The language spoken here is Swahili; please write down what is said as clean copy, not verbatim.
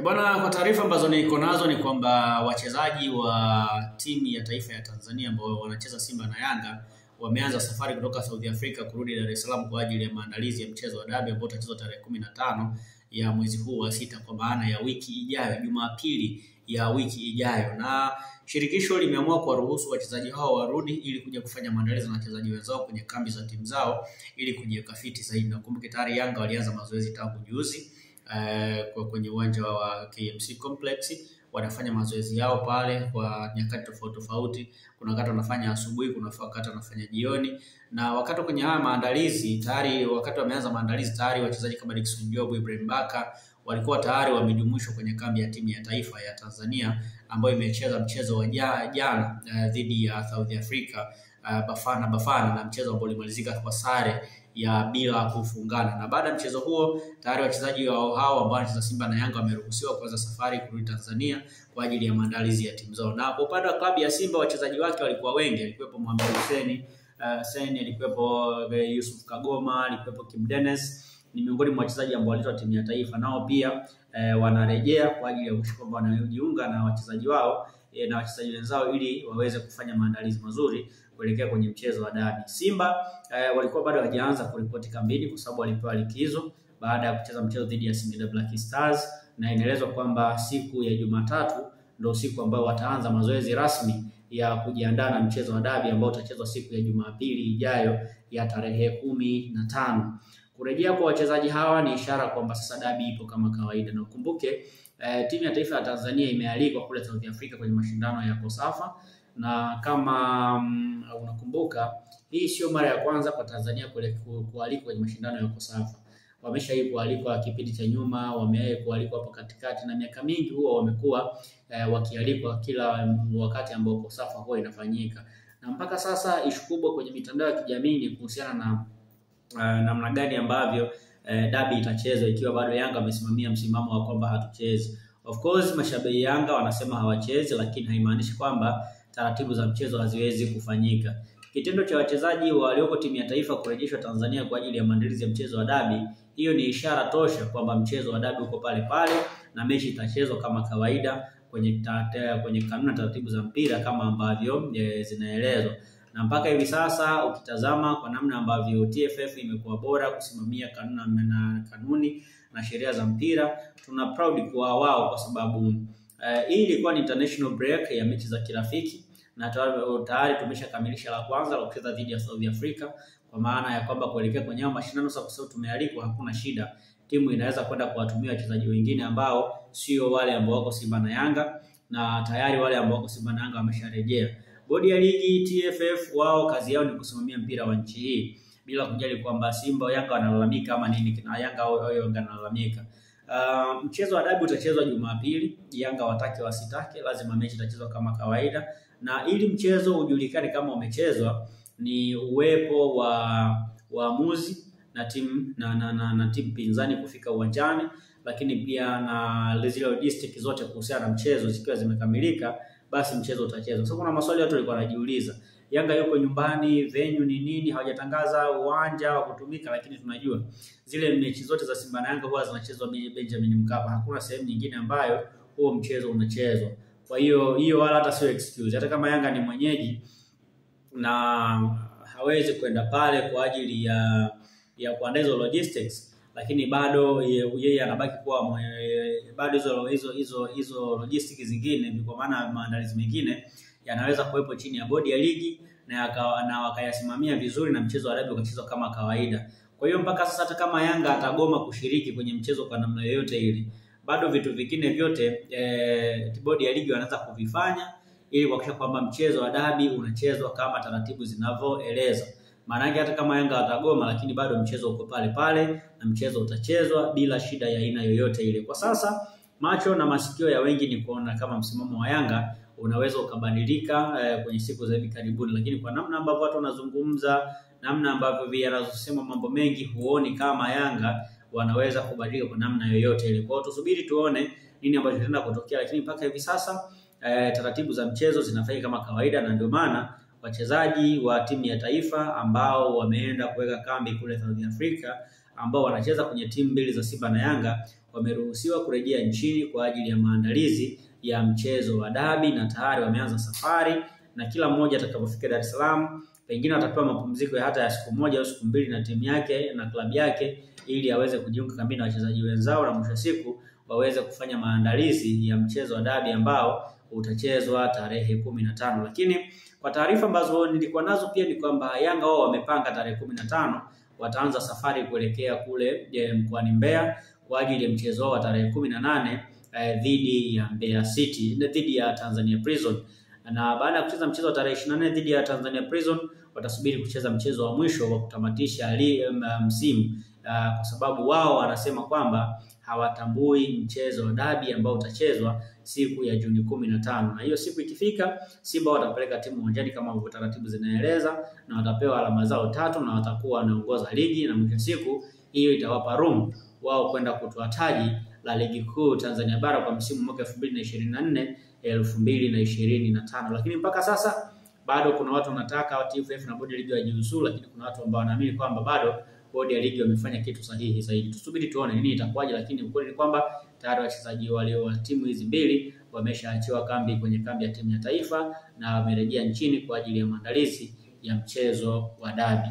Bwana, kwa taarifa ambazo niko nazo ni kwamba wachezaji wa timu ya taifa ya Tanzania ambao wanacheza Simba na Yanga wameanza safari kutoka South Africa kurudi Dar es Salaam kwa ajili ya maandalizi ya mchezo wa dabi ambao utachezwa tarehe 15 ya mwezi huu wa sita, kwa maana ya wiki ijayo, Jumapili ya wiki ijayo. Na shirikisho limeamua kuwaruhusu wachezaji hao warudi ili kuja kufanya maandalizi na wachezaji wenzao kwenye kambi za timu zao ili kujiweka fiti zaidi. Nakumbuka tayari Yanga walianza mazoezi tangu juzi kwa kwenye uwanja wa KMC Complex. Wanafanya mazoezi yao pale kwa nyakati tofauti tofauti. Kuna wakati wanafanya asubuhi, kuna wakati wanafanya jioni. Na wakati kwenye haya maandalizi tayari, wakati wameanza maandalizi tayari wachezaji kama Dickson Job, Ibrahim Baka walikuwa tayari wamejumuishwa kwenye kambi ya timu ya taifa ya Tanzania ambayo imecheza mchezo wa jana dhidi ya South Africa Bafana, na mchezo ambao ulimalizika kwa sare ya bila kufungana. Na baada ya mchezo huo tayari wachezaji hao ambao wanacheza Simba na Yanga wameruhusiwa kuanza safari kurudi Tanzania kwa ajili ya maandalizi ya timu zao. Na kwa upande wa klabu ya Simba wachezaji wake walikuwa wengi, alikuwepo Mohamed Hussein, alikuwepo Yusuf Kagoma, alikuwepo Kim Dennis. Ni miongoni mwa wachezaji ambao walitoa timu ya taifa, nao pia wanarejea kwa ajili ya kwamba wanajiunga na wachezaji wao na wachezaji wenzao ili waweze kufanya maandalizi mazuri kuelekea kwenye mchezo wa dabi. Simba walikuwa bado hawajaanza kuripoti kambini kwa sababu walipewa likizo baada ya kucheza mchezo dhidi ya Singida Black Stars, na inaelezwa kwamba siku ya Jumatatu ndio siku ambayo wataanza mazoezi rasmi ya kujiandaa na mchezo wa dabi ambao utachezwa siku ya Jumapili ijayo ya tarehe 15. Kurejea kwa wachezaji hawa ni ishara kwamba sasa dabi ipo kama kawaida. Na ukumbuke timu ya taifa ya Tanzania imealikwa kule South Africa kwenye mashindano ya Kosafa, na kama unakumbuka hii sio mara ya kwanza kwa Tanzania kualikwa kwenye mashindano ya Kosafa. Wameshawahi kualikwa kipindi cha nyuma, wamewahi kualikwa hapo katikati, na miaka mingi huwa wamekuwa wakialikwa kila wakati ambao Kosafa huwa inafanyika. Na mpaka sasa ishu kubwa kwenye mitandao ya kijamii ni kuhusiana na namna gani ambavyo dabi itachezwa, ikiwa bado Yanga wamesimamia msimamo wa kwamba hatuchezi. Of course mashabiki Yanga wanasema hawachezi, lakini haimaanishi kwamba taratibu za mchezo haziwezi kufanyika. Kitendo cha wachezaji walioko timu ya taifa kurejeshwa Tanzania kwa ajili ya maandalizi ya mchezo wa dabi, hiyo ni ishara tosha kwamba mchezo wa dabi uko pale pale na mechi itachezwa kama kawaida kwenye kanuni na taratibu za mpira kama ambavyo zinaelezwa. Na mpaka hivi sasa ukitazama kwa namna ambavyo TFF imekuwa bora kusimamia kanuni na sheria za mpira, tuna proud kwa wao kwa sababu hii ilikuwa ni international break ya mechi za kirafiki, na tayari tumeshakamilisha la kwanza la kucheza dhidi ya South Africa, kwa maana ya kwamba kuelekea kwenye mashindano sasa, kwa sababu tumealikwa, hakuna shida, timu inaweza kwenda kuwatumia wachezaji wengine ambao sio wale ambao wako Simba na Yanga, na tayari wale ambao wako Simba na Yanga wamesharejea. Bodi ya ligi TFF wao kazi yao ni kusimamia mpira wa nchi hii bila kujali kwamba Simba Yanga wanalalamika ama nini, na Yanga au wanalalamika. Mchezo wa dabi utachezwa Jumapili, Yanga watake wasitake lazima mechi itachezwa kama kawaida, na ili mchezo ujulikane kama umechezwa ni uwepo wa waamuzi na timu na timu pinzani kufika uwanjani, lakini pia na zile logistics zote kuhusiana na mchezo zikiwa zimekamilika, basi mchezo utachezwa. Sasa kuna maswali watu walikuwa wanajiuliza, Yanga yuko nyumbani, venue ni nini, hawajatangaza uwanja wa kutumika, lakini tunajua zile mechi zote za Simba na Yanga huwa zinachezwa Benjamin Mkapa. Hakuna sehemu nyingine ambayo huo mchezo unachezwa. Kwa hiyo wala hata sio excuse. Hata kama Yanga ni mwenyeji na hawezi kwenda pale kwa ajili ya kuandaa hizo logistics, lakini bado yeye anabaki kuwa bado hizo logistics zingine, kwa maana maandalizi mengine yanaweza kuwepo chini ya bodi ya ligi na wakayasimamia vizuri na mchezo wa dabi ukachezwa kama kawaida. Kwa hiyo mpaka sasa hata kama Yanga atagoma kushiriki kwenye mchezo kwa namna yoyote ile, bado vitu vingine vyote bodi ya ligi wanaanza kuvifanya ili kuhakikisha kwamba mchezo wa dabi unachezwa kama taratibu zinavyoeleza. Maana yake hata kama Yanga atagoma, lakini bado mchezo uko pale pale na mchezo utachezwa bila shida ya aina yoyote ile. Kwa sasa macho na masikio ya wengi ni kuona kama msimamo wa Yanga unaweza ukabadilika kwenye siku za hivi karibuni, lakini kwa namna ambavyo watu wanazungumza, namna ambavyo yanasema mambo mengi, huoni kama Yanga wanaweza kubadilika kwa namna yoyote ile. Kwa hiyo tusubiri tuone nini ambacho kitaenda kutokea, lakini mpaka hivi sasa taratibu za mchezo zinafanyika kama kawaida, na ndio maana wachezaji wa timu ya taifa ambao wameenda kuweka kambi kule South Africa, ambao wanacheza kwenye timu mbili za Simba na Yanga, wameruhusiwa kurejea nchini kwa ajili ya maandalizi ya mchezo wa dabi, na tayari wameanza safari, na kila mmoja atakapofika Dar es Salaam pengine atapewa mapumziko ya hata ya siku moja au siku mbili na timu yake na klabu yake, ili aweze kujiunga kambini na wachezaji wenzao, na mwisho siku waweze kufanya maandalizi ya mchezo wa dabi ambao utachezwa tarehe 15. Lakini kwa taarifa ambazo nilikuwa nazo pia ni kwamba Yanga wao wamepanga tarehe 15 wataanza safari kuelekea kule mkoani Mbeya kwa ajili ya mchezo wa tarehe 18 dhidi ya Mbeya City, dhidi ya Tanzania Prison. Na baada ya kucheza mchezo wa tarehe 24 dhidi ya Tanzania Prison, watasubiri kucheza mchezo wa mwisho wa kutamatisha msimu, kwa sababu wao wanasema kwamba hawatambui mchezo wa dabi ambao utachezwa siku ya Juni 15. Na hiyo siku ikifika, Simba watapeleka timu uwanjani kama taratibu zinaeleza, na watapewa alama zao 3 na watakuwa wanaongoza ligi, na mwisho siku hiyo itawapa room wao kwenda kutoa taji la ligi kuu Tanzania bara kwa msimu mwaka 2024 2025. Lakini mpaka sasa bado kuna watu wanataka TFF na bodi ya ligi wajiuzulu, lakini kuna watu ambao wanaamini kwamba bado bodi ya ligi wamefanya kitu sahihi zaidi. Tusubiri tuone nini itakuwaje, lakini ukweli ni kwamba tayari wachezaji walio wa timu hizi mbili wameshaachiwa kambi kwenye kambi ya timu ya taifa na wamerejea nchini kwa ajili ya maandalizi ya mchezo wa dabi.